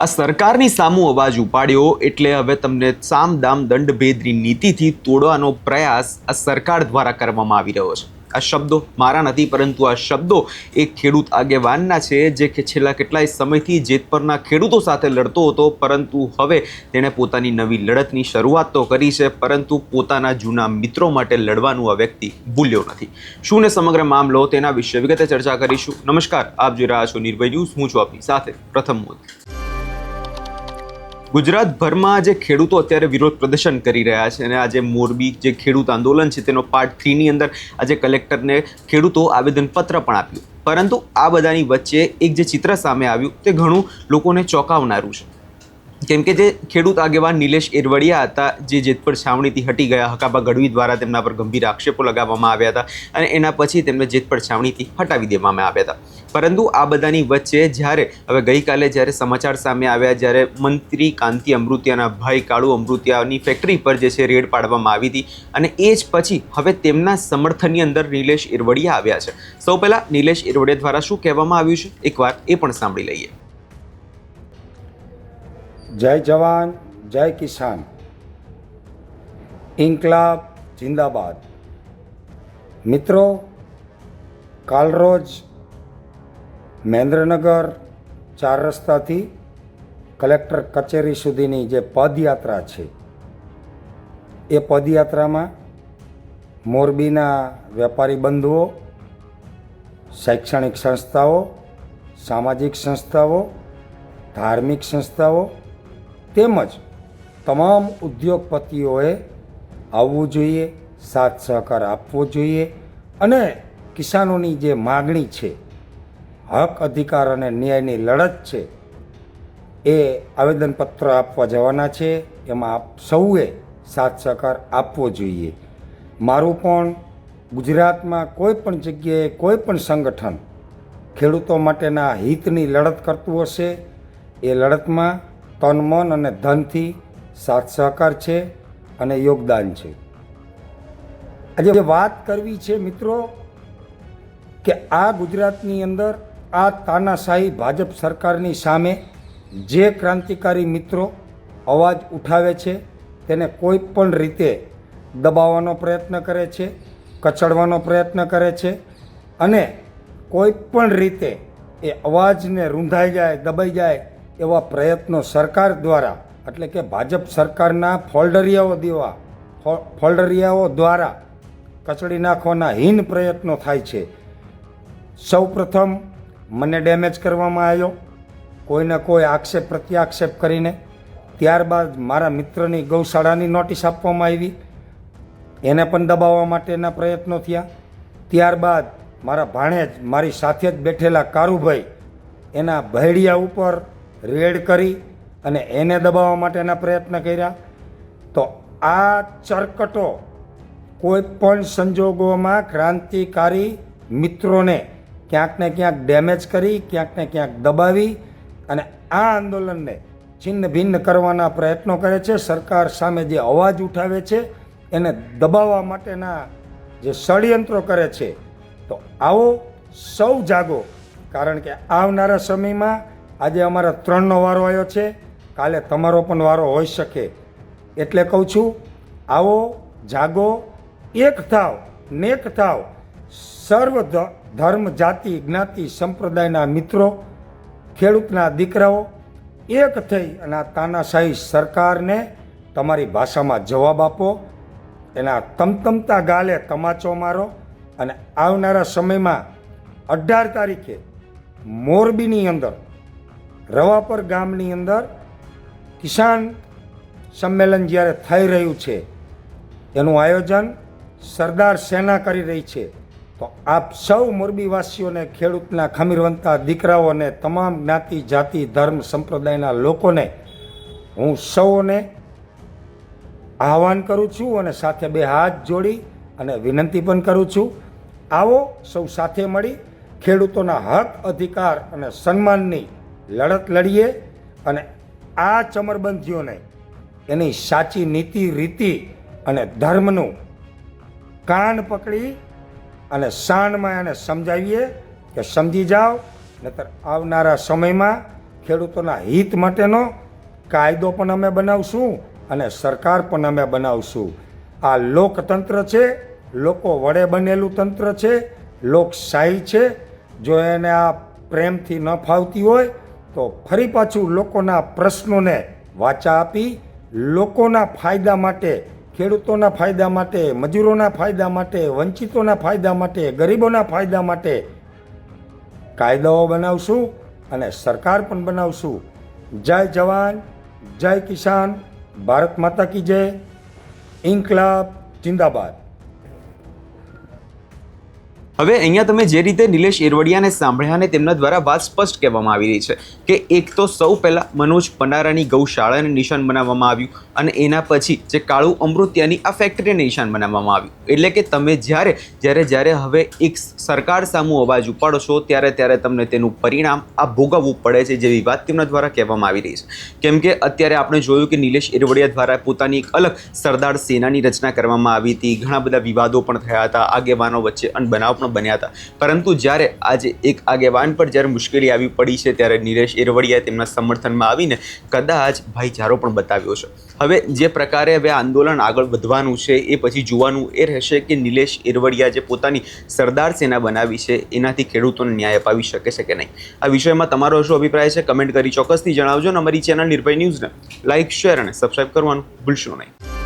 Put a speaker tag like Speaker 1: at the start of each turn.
Speaker 1: આ સરકારની સામું અવાજ ઉપાડ્યો એટલે હવે તમને સામ દામ દંડ ભેદની નીતિથી તોડવાનો પ્રયાસ આ સરકાર દ્વારા કરવામાં આવી રહ્યો છે. આ શબ્દો મારા નથી, પરંતુ આ શબ્દો એક ખેડૂત આગેવાનના છે, જે છેલ્લા કેટલાય સમયથી જેતપરના ખેડૂતો સાથે લડતો હતો, પરંતુ હવે તેણે પોતાની નવી લડતની શરૂઆત તો કરી છે, પરંતુ પોતાના જૂના મિત્રો માટે લડવાનું આ વ્યક્તિ ભૂલ્યો નથી. શું ને સમગ્ર મામલો, તેના વિશે વિગતે ચર્ચા કરીશું. નમસ્કાર, આપ જોઈ રહ્યા છો નિર્ભય ન્યૂઝ. હું છું આપની સાથે પ્રથમ મોદી. ગુજરાતભરમાં જે ખેડૂતો અત્યારે વિરોધ પ્રદર્શન કરી રહ્યા છે, અને આજે મોરબી જે ખેડૂત આંદોલન છે તેનો પાર્ટ 3 ની અંદર આજે કલેક્ટરને ખેડૂતો આવેદનપત્ર પણ આપ્યું, પરંતુ આ બધાની વચ્ચે એક જે ચિત્ર સામે આવ્યું તે ઘણું લોકોને ચોંકાવનારું છે. કેમ કે જે ખેડૂત આગેવાન નિલેશ એરવડિયા હતા, જે જેતપર છાવણીથી હટી ગયા, હકાબા ગઢવી દ્વારા તેમના પર ગંભીર આક્ષેપો લગાવવામાં આવ્યા હતા અને એના પછી તેમને જેતપર છાવણીથી હટાવી દેવામાં આવ્યા હતા. પરંતુ આ બધાની વચ્ચે જ્યારે હવે ગઈકાલે જ્યારે સમાચાર સામે આવ્યા, જ્યારે મંત્રી કાંતિ અમૃતિયાના ભાઈ કાળુ અમૃતિયાની ફેક્ટરી પર જે છે રેડ પાડવામાં આવી હતી, અને એ જ પછી હવે તેમના સમર્થનની અંદર નિલેશ એરવડિયા આવ્યા છે. સૌ પહેલાં નિલેશ એરવડિયા દ્વારા શું કહેવામાં આવ્યું છે, એકવાર એ પણ સાંભળી લઈએ.
Speaker 2: જય જવાન, જય કિસાન, ઇન્કલાબ જિંદાબાદ. મિત્રો, કાલરોજ મહેન્દ્રનગર 4 રસ્તાથી કલેક્ટર કચેરી સુધીની જે પદયાત્રા છે, એ પદયાત્રામાં મોરબીના વેપારી બંધુઓ, શૈક્ષણિક સંસ્થાઓ, સામાજિક સંસ્થાઓ, ધાર્મિક સંસ્થાઓ તેમજ તમામ ઉદ્યોગપતિઓએ આવવું જોઈએ, સાથ સહકાર આપવો જોઈએ અને કિસાનોની જે માગણી છે, હક અધિકાર અને ન્યાયની લડત છે, એ આવેદનપત્ર આપવા જવાના છે. એમાં આપ સૌએ સાથ સહકાર આપવો જોઈએ. મારું પણ ગુજરાતમાં કોઈ પણ જગ્યાએ કોઈ પણ સંગઠન ખેડૂતો માટેના હિતની લડત કરતું હશે, એ લડતમાં તન મન અને ધનથી સાથ સહકાર છે અને યોગદાન છે. આજે વાત કરવી છે મિત્રો, કે આ ગુજરાતની અંદર આ તાનાશાહી ભાજપ સરકારની સામે જે ક્રાંતિકારી મિત્રો અવાજ ઉઠાવે છે, તેને કોઈ પણ રીતે દબાવવાનો પ્રયત્ન કરે છે, કચડવાનો પ્રયત્ન કરે છે અને કોઈ પણ રીતે એ અવાજને રૂંધાઈ જાય, દબાઈ જાય એવા પ્રયત્નો સરકાર દ્વારા, એટલે કે ભાજપ સરકારના ફોલ્ડરિયાઓ દ્વારા કચડી નાખવાના હીન પ્રયત્નો થાય છે. સૌ પ્રથમ મને ડેમેજ કરવામાં આવ્યો, કોઈને કોઈ આક્ષેપ પ્રત્યાક્ષેપ કરીને. ત્યારબાદ મારા મિત્રની ગૌશાળાની નોટિસ આપવામાં આવી, એને પણ દબાવવા માટેના પ્રયત્નો થયા. ત્યારબાદ મારા ભાણેજ, મારી સાથે જ બેઠેલા કારુભાઈ, એના ભેડિયા ઉપર રેડ કરી અને એને દબાવવા માટેના પ્રયત્ન કર્યા. તો આ ચરકટો કોઈ પણ સંજોગોમાં ક્રાંતિકારી મિત્રોને ક્યાંક ને ક્યાંક ડેમેજ કરી, ક્યાંક ને ક્યાંક દબાવી અને આ આંદોલનને છિન્ન ભિન્ન કરવાના પ્રયત્નો કરે છે. સરકાર સામે જે અવાજ ઉઠાવે છે એને દબાવવા માટેના જે ષડયંત્રો કરે છે. તો આવો સૌ જાગો, કારણ કે આવનારા સમયમાં આજે અમારા 3નો વારો આવ્યો છે, કાલે તમારો પણ વારો હોઈ શકે. એટલે કહું છું, આવો જાગો, એક થાવ, નેક થાવ. સર્વ ધર્મ, જાતિ, જ્ઞાતિ, સંપ્રદાયના મિત્રો, ખેડૂતના દીકરાઓ એક થઈ અને આ તાનાશાહી સરકારને તમારી ભાષામાં જવાબ આપો, એના તમતમતા ગાલે તમાચો મારો. અને આવનારા સમયમાં 18 તારીખે મોરબીની અંદર રવાપર ગામની અંદર કિસાન સંમેલન જ્યારે થઈ રહ્યું છે, એનું આયોજન સરદાર સેના કરી રહી છે. તો આપ સૌ મોરબીવાસીઓને, ખેડૂતના ખમીરવંતા દીકરાઓને, તમામ જ્ઞાતિ, જાતિ, ધર્મ, સંપ્રદાયના લોકોને હું સૌને આહ્વાન કરું છું અને સાથે 2 હાથ જોડી અને વિનંતી પણ કરું છું, આવો સૌ સાથે મળી ખેડૂતોના હક અધિકાર અને સન્માનની લડત લડીએ અને આ ચમરબંધીઓને એની સાચી નીતિ, રીતિ અને ધર્મનું કાન પકડી અને શાનમાં એને સમજાવીએ કે સમજી જાઓ, નહીતર આવનારા સમયમાં ખેડૂતોના હિત માટેનો કાયદો પણ અમે બનાવશું અને સરકાર પણ અમે બનાવશું. આ લોકતંત્ર છે, લોકો વડે બનેલું તંત્ર છે, લોકશાહી છે. જો એને આ પ્રેમથી ન ફાવતી હોય તો ફરી પાછું લોકોના પ્રશ્નોને વાચા આપી લોકોના ફાયદા માટે, ખેડૂતોના ફાયદા માટે, મજૂરોના ફાયદા માટે, વંચિતોના ફાયદા માટે, ગરીબોના ફાયદા માટે કાયદાઓ બનાવશું અને સરકાર પણ બનાવશું. જય જવાન, જય કિસાન, ભારત માતા કી જય, ઇન્કલાબ જિંદાબાદ.
Speaker 1: હવે અહીંયા તમે જે રીતે નિલેશ એરવડિયાને સાંભળ્યા અને તેમના દ્વારા વાત સ્પષ્ટ કહેવામાં આવી રહી છે કે એક તો સૌ પહેલાં મનોજ પનારાની ગૌશાળાને નિશાન બનાવવામાં આવ્યું અને એના પછી જે કાળુ અમૃતિયાની આ ફેક્ટરીને નિશાન બનાવવામાં આવ્યું. એટલે કે તમે જ્યારે હવે એક સરકાર સામુ અવાજ ઉપાડો છો ત્યારે તમને તેનું પરિણામ આ ભોગવવું પડે છે, જેવી વાત તેમના દ્વારા કહેવામાં આવી રહી છે. કેમ કે અત્યારે આપણે જોયું કે નિલેશ એરવડિયા દ્વારા પોતાની એક અલગ સરદાર સેનાની રચના કરવામાં આવી હતી. ઘણા બધા વિવાદો પણ થયા હતા, આગેવાનો વચ્ચે અનબનાવ બન્યા હતા. પરંતુ જ્યારે આજે એક આગેવાન પર જ્યારે મુશ્કેલી આવી પડી છે ત્યારે નિલેશ એરવડિયાએ તેમના સમર્થનમાં આવીને કદાચ ભાઈચારો પણ બતાવ્યો છે. હવે જે પ્રકારે હવે આંદોલન આગળ વધવાનું છે એ પછી જોવાનું એ રહેશે કે નિલેશ એરવડિયા જે પોતાની સરદાર સેના બનાવી છે એનાથી ખેડૂતોને ન્યાય અપાવી શકે છે કે નહીં. આ વિષયમાં તમારો શું અભિપ્રાય છે કમેન્ટ કરી ચોક્કસથી જણાવજો અને અમારી ચેનલ નિર્ભય ન્યૂઝને લાઇક, શેર અને સબસ્ક્રાઇબ કરવાનું ભૂલશો નહીં.